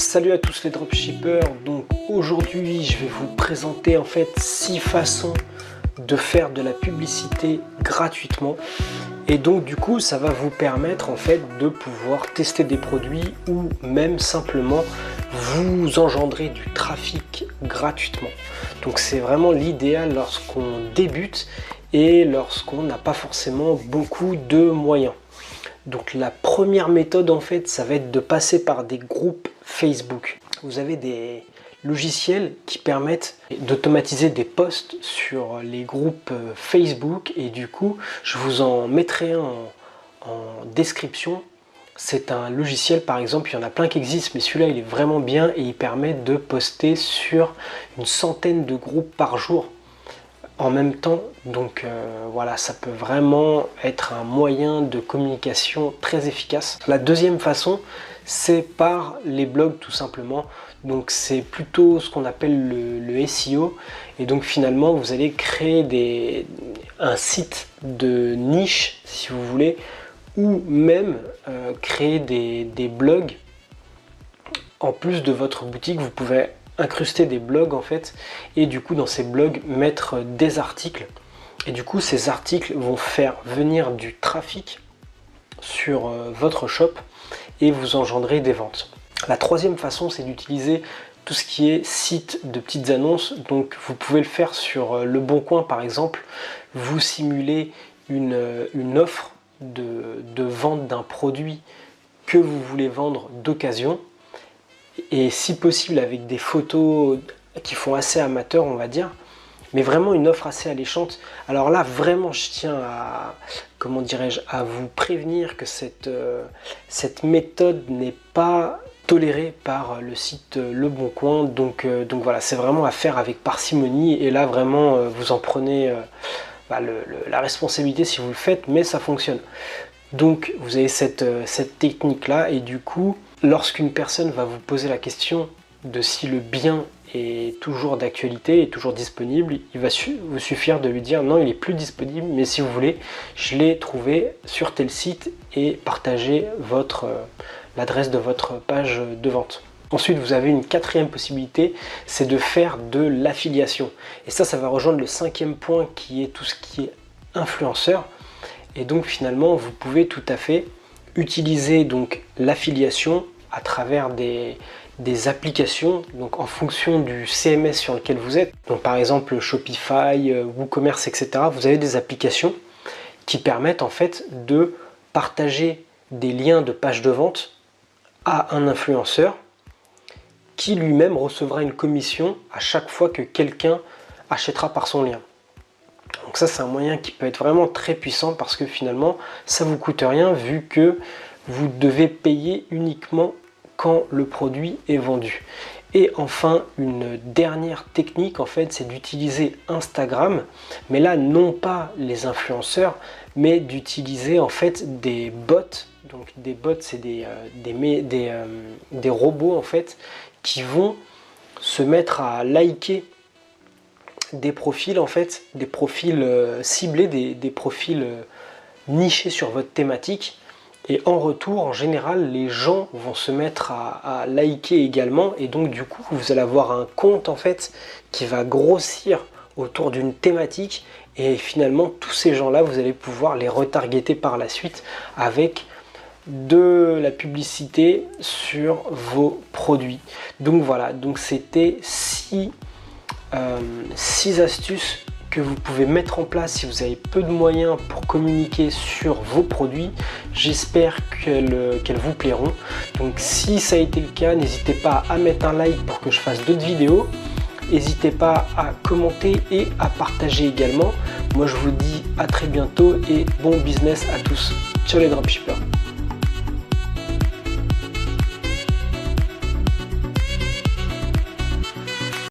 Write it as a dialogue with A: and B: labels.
A: Salut à tous les dropshippers. Donc aujourd'hui je vais vous présenter en fait 6 façons de faire de la publicité gratuitement, et donc du coup ça va vous permettre en fait de pouvoir tester des produits ou même simplement vous engendrer du trafic gratuitement. Donc c'est vraiment l'idéal lorsqu'on débute et lorsqu'on n'a pas forcément beaucoup de moyens. Donc la première méthode en fait, ça va être de passer par des groupes Facebook. Vous avez des logiciels qui permettent d'automatiser des posts sur les groupes Facebook, et du coup je vous en mettrai un en description. C'est un logiciel, par exemple, il y en a plein qui existent, mais celui-là il est vraiment bien et il permet de poster sur une centaine de groupes par jour en même temps. Donc voilà, ça peut vraiment être un moyen de communication très efficace. La deuxième façon, c'est par les blogs tout simplement. Donc c'est plutôt ce qu'on appelle le SEO, et donc finalement vous allez créer un site de niche si vous voulez, ou même créer des blogs. En plus de votre boutique, vous pouvez incruster des blogs en fait, et du coup dans ces blogs mettre des articles, et du coup ces articles vont faire venir du trafic sur votre shop et vous engendrer des ventes. La troisième façon, c'est d'utiliser tout ce qui est site de petites annonces. Donc vous pouvez le faire sur Le Bon Coin par exemple. Vous simulez une offre de vente d'un produit que vous voulez vendre d'occasion, et si possible avec des photos qui font assez amateur on va dire, mais vraiment une offre assez alléchante. Alors là vraiment je tiens à, comment dirais-je, à vous prévenir que cette méthode n'est pas tolérée par le site Le Bon Coin, donc voilà, c'est vraiment à faire avec parcimonie, et là vraiment vous en prenez la responsabilité si vous le faites, mais ça fonctionne. Donc vous avez cette technique là, et du coup lorsqu'une personne va vous poser la question de si le bien est toujours d'actualité, est toujours disponible, il va vous suffire de lui dire non, il est plus disponible, mais si vous voulez, je l'ai trouvé sur tel site, et partager l'adresse de votre page de vente. Ensuite, vous avez une quatrième possibilité, c'est de faire de l'affiliation. Et ça va rejoindre le cinquième point, qui est tout ce qui est influenceur. Et donc finalement, vous pouvez tout à fait utiliser donc l'affiliation à travers des applications, donc en fonction du CMS sur lequel vous êtes. Donc par exemple Shopify, WooCommerce, etc. Vous avez des applications qui permettent en fait de partager des liens de pages de vente à un influenceur, qui lui-même recevra une commission à chaque fois que quelqu'un achètera par son lien. Donc ça, c'est un moyen qui peut être vraiment très puissant, parce que finalement ça vous coûte rien, vu que vous devez payer uniquement quand le produit est vendu. Et enfin, une dernière technique en fait, c'est d'utiliser Instagram, mais là non pas les influenceurs, mais d'utiliser en fait des bots. Donc des bots, c'est des robots en fait, qui vont se mettre à liker des profils en fait, des profils ciblés, des profils nichés sur votre thématique, et en retour en général les gens vont se mettre à liker également, et donc du coup vous allez avoir un compte en fait qui va grossir autour d'une thématique, et finalement tous ces gens là vous allez pouvoir les retargeter par la suite avec de la publicité sur vos produits. Donc voilà, donc c'était 6 astuces que vous pouvez mettre en place si vous avez peu de moyens pour communiquer sur vos produits. J'espère qu'elles vous plairont. Donc si ça a été le cas, n'hésitez pas à mettre un like pour que je fasse d'autres vidéos. N'hésitez pas à commenter et à partager également. Moi je vous dis à très bientôt et bon business à tous. Ciao les dropshippers.